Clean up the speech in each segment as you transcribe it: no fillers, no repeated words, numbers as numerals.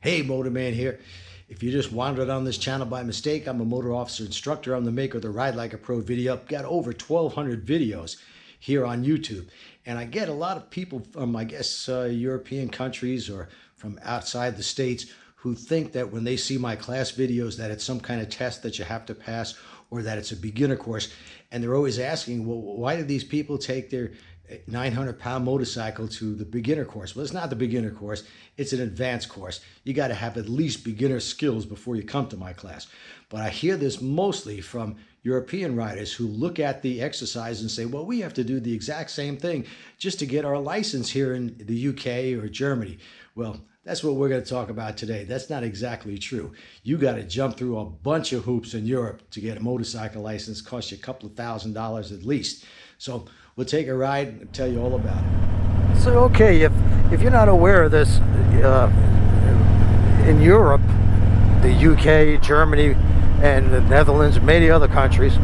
Hey, Motorman here. If you just wandered on this channel by mistake, I'm a motor officer instructor. I'm the maker of the Ride Like a Pro video. I've got over 1,200 videos here on YouTube. And I get a lot of people from, I guess, European countries or from outside the States who think that when they see my class videos that it's some kind of test that you have to pass or that it's a beginner course. And they're always asking, well, why do these people take their 900-pound motorcycle to the beginner course? Well, it's not the beginner course, it's an advanced course. You got to have at least beginner skills before you come to my class. But I hear this mostly from European riders who look at the exercise and say, well, we have to do the exact same thing just to get our license here in the UK or Germany. Well, that's what we're going to talk about today. That's not exactly true. You got to jump through a bunch of hoops in Europe to get a motorcycle license. Cost you a couple of $1,000s at least. So we'll take a ride and tell you all about it. So, okay, if you're not aware of this, in Europe, the UK, Germany, and the Netherlands, and many other countries,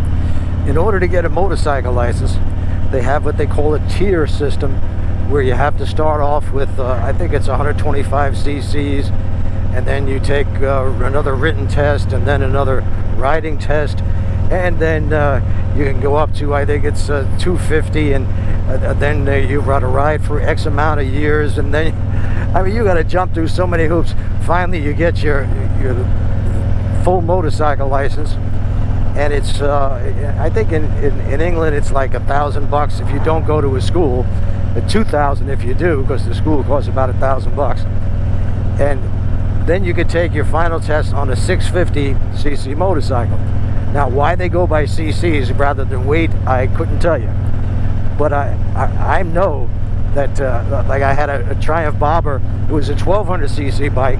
in order to get a motorcycle license, they have what they call a tier system, where you have to start off with, I think it's 125 cc's, and then you take another written test, and then another riding test, and then you can go up to, I think it's 250, and then you got to ride for X amount of years, and then, I mean, you got to jump through so many hoops. Finally, you get your full motorcycle license, and it's, I think in England, it's like $1,000 if you don't go to a school, $2,000 if you do, because the school costs about $1,000, and then you could take your final test on a 650cc motorcycle. Now, why they go by cc's rather than weight, I couldn't tell you. But I know that, like I had a Triumph Bobber. It was a 1200cc bike.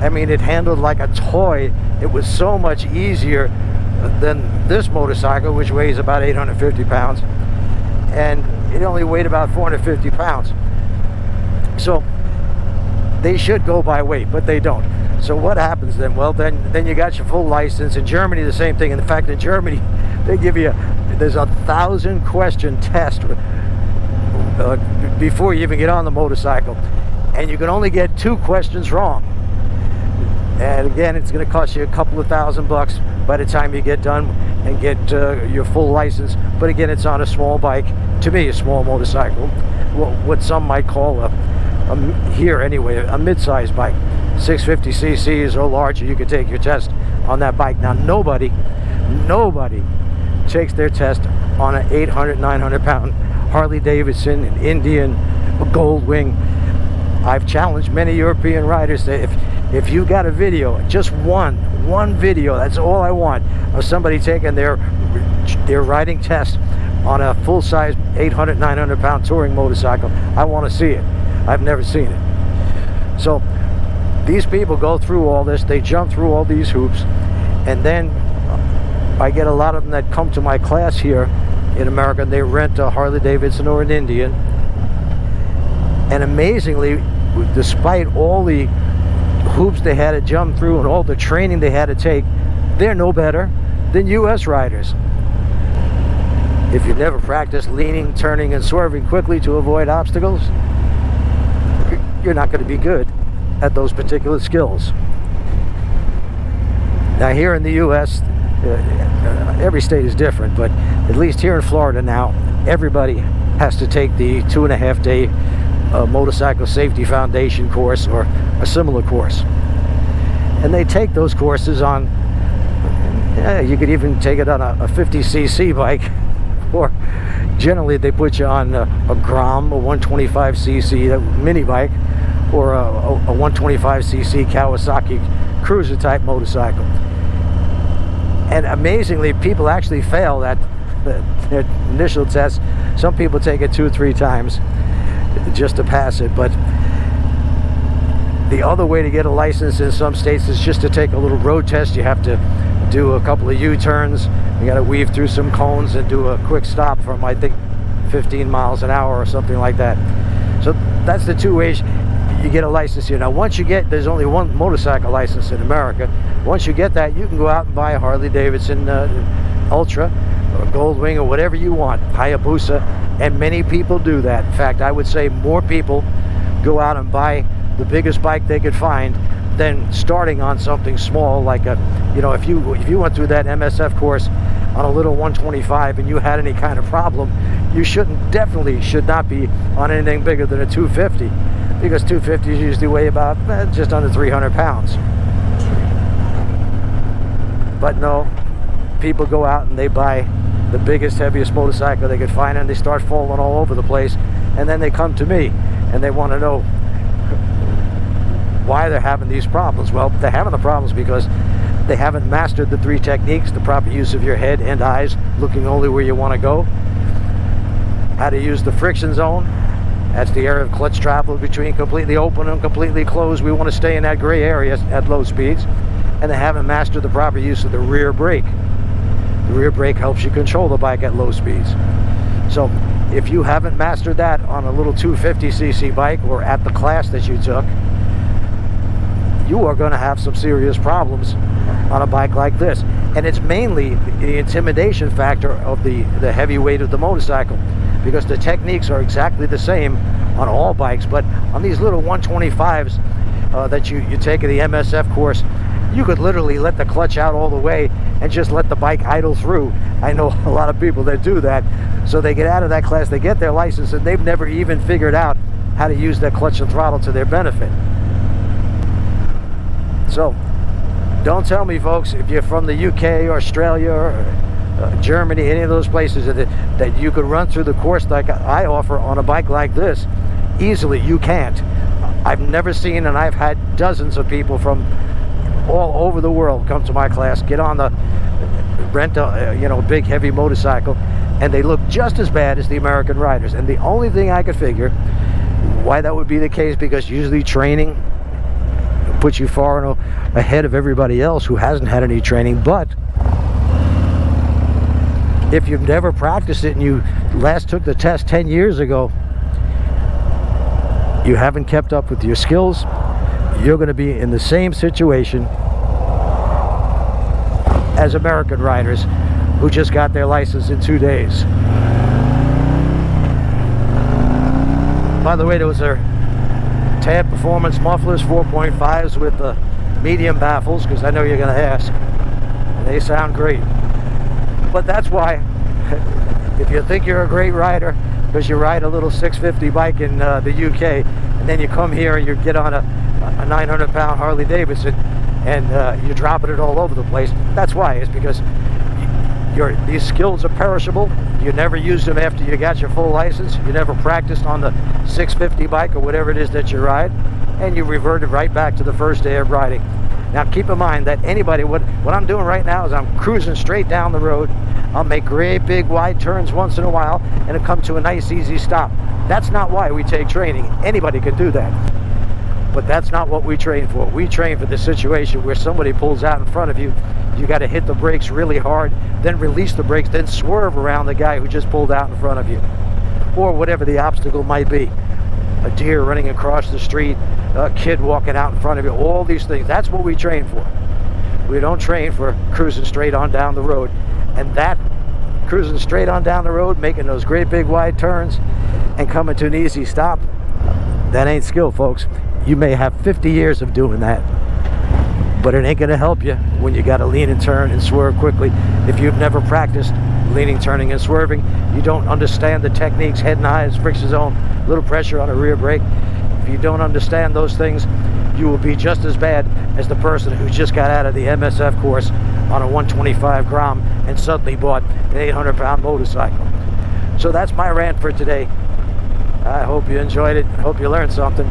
I mean, it handled like a toy. It was so much easier than this motorcycle, which weighs about 850 pounds. And it only weighed about 450 pounds. So they should go by weight, but they don't. So what happens then? Well, then you got your full license. In Germany, the same thing. In fact, in Germany, they give you, there's a 1,000-question test before you even get on the motorcycle. And you can only get 2 questions wrong. And again, it's going to cost you a couple of $1,000 by the time you get done and get your full license. But again, it's on a small bike. To me, a small motorcycle. What some might call here anyway, a mid-sized bike. 650cc's or larger, you can take your test on that bike. Now, nobody takes their test on an 800, 900 pound Harley Davidson, an Indian, a Goldwing. I've challenged many European riders that if you got a video, just one video, that's all I want, of somebody taking their riding test on a full-size 800, 900 pound touring motorcycle. I want to see it. I've never seen it. So these people go through all this, they jump through all these hoops, and then I get a lot of them that come to my class here in America, and they rent a Harley Davidson or an Indian. And amazingly, despite all the hoops they had to jump through and all the training they had to take, they're no better than US riders. If you never practiced leaning, turning, and swerving quickly to avoid obstacles, you're not going to be good at those particular skills. Now, here in the US, every state is different, but at least here in Florida now, everybody has to take the 2.5-day motorcycle safety foundation course or a similar course. And they take those courses on, you could even take it on a 50cc bike, or generally they put you on a Grom, a 125cc mini bike, or a 125cc Kawasaki cruiser type motorcycle. And amazingly, people actually fail at their initial test. Some people take it 2 or 3 times just to pass it. But the other way to get a license in some states is just to take a little road test. You have to do a couple of U-turns. You got to weave through some cones and do a quick stop from, I think, 15 miles an hour or something like that. So that's the 2 ways you get a license here. Now, once you get, there's only one motorcycle license in America. Once you get that, you can go out and buy a Harley Davidson Ultra or Goldwing or whatever you want, Hayabusa, and many people do that. In fact, I would say more people go out and buy the biggest bike they could find than starting on something small like a, you know, if you went through that MSF course on a little 125 and you had any kind of problem, you definitely should not be on anything bigger than a 250, because 250s usually weigh about just under 300 pounds. But no, people go out and they buy the biggest, heaviest motorcycle they could find, and they start falling all over the place, and then they come to me and they want to know why they're having these problems. Well, they're having the problems because they haven't mastered the 3 techniques: the proper use of your head and eyes, looking only where you want to go, how to use the friction zone, that's the area of clutch travel between completely open and completely closed. We want to stay in that gray area at low speeds. And they haven't mastered the proper use of the rear brake. The rear brake helps you control the bike at low speeds. So if you haven't mastered that on a little 250cc bike or at the class that you took, you are going to have some serious problems on a bike like this. And it's mainly the intimidation factor of the heavy weight of the motorcycle, because the techniques are exactly the same on all bikes. But on these little 125s that you take in the MSF course, you could literally let the clutch out all the way and just let the bike idle through. I know a lot of people that do that. So they get out of that class, they get their license, and they've never even figured out how to use that clutch and throttle to their benefit. So don't tell me, folks, if you're from the UK or Australia or Germany, any of those places, that you could run through the course like I offer on a bike like this easily. You can't. I've never seen, and I've had dozens of people from all over the world come to my class, get on the rent a big heavy motorcycle, and they look just as bad as the American riders. And the only thing I could figure why that would be the case, because usually training puts you far ahead of everybody else who hasn't had any training. But if you've never practiced it and you last took the test 10 years ago, you haven't kept up with your skills, you're going to be in the same situation as American riders who just got their license in 2 days. By the way, those are Tab Performance mufflers, 4.5s with the medium baffles, because I know you're going to ask. They sound great. But that's why, if you think you're a great rider because you ride a little 650 bike in the UK, and then you come here and you get on a 900-pound Harley Davidson and you're dropping it all over the place, that's why. It's because these skills are perishable. You never used them after you got your full license. You never practiced on the 650 bike or whatever it is that you ride, and you reverted right back to the first day of riding. Now keep in mind that anybody, what I'm doing right now is I'm cruising straight down the road. I'll make great big wide turns once in a while and it'll come to a nice easy stop. That's not why we take training. Anybody can do that. But that's not what we train for. We train for the situation where somebody pulls out in front of you. You got to hit the brakes really hard, then release the brakes, then swerve around the guy who just pulled out in front of you. Or whatever the obstacle might be. A deer running across the street, a kid walking out in front of you, all these things. That's what we train for. We don't train for cruising straight on down the road. And that cruising straight on down the road, making those great big wide turns and coming to an easy stop, that ain't skill, folks. You may have 50 years of doing that, but it ain't gonna help you when you gotta lean and turn and swerve quickly. If you've never practiced leaning, turning, and swerving, you don't understand the techniques, head and eyes, friction zone, little pressure on a rear brake. If you don't understand those things, you will be just as bad as the person who just got out of the MSF course on a 125 Grom and suddenly bought an 800-pound motorcycle. So that's my rant for today. I hope you enjoyed it. I hope you learned something.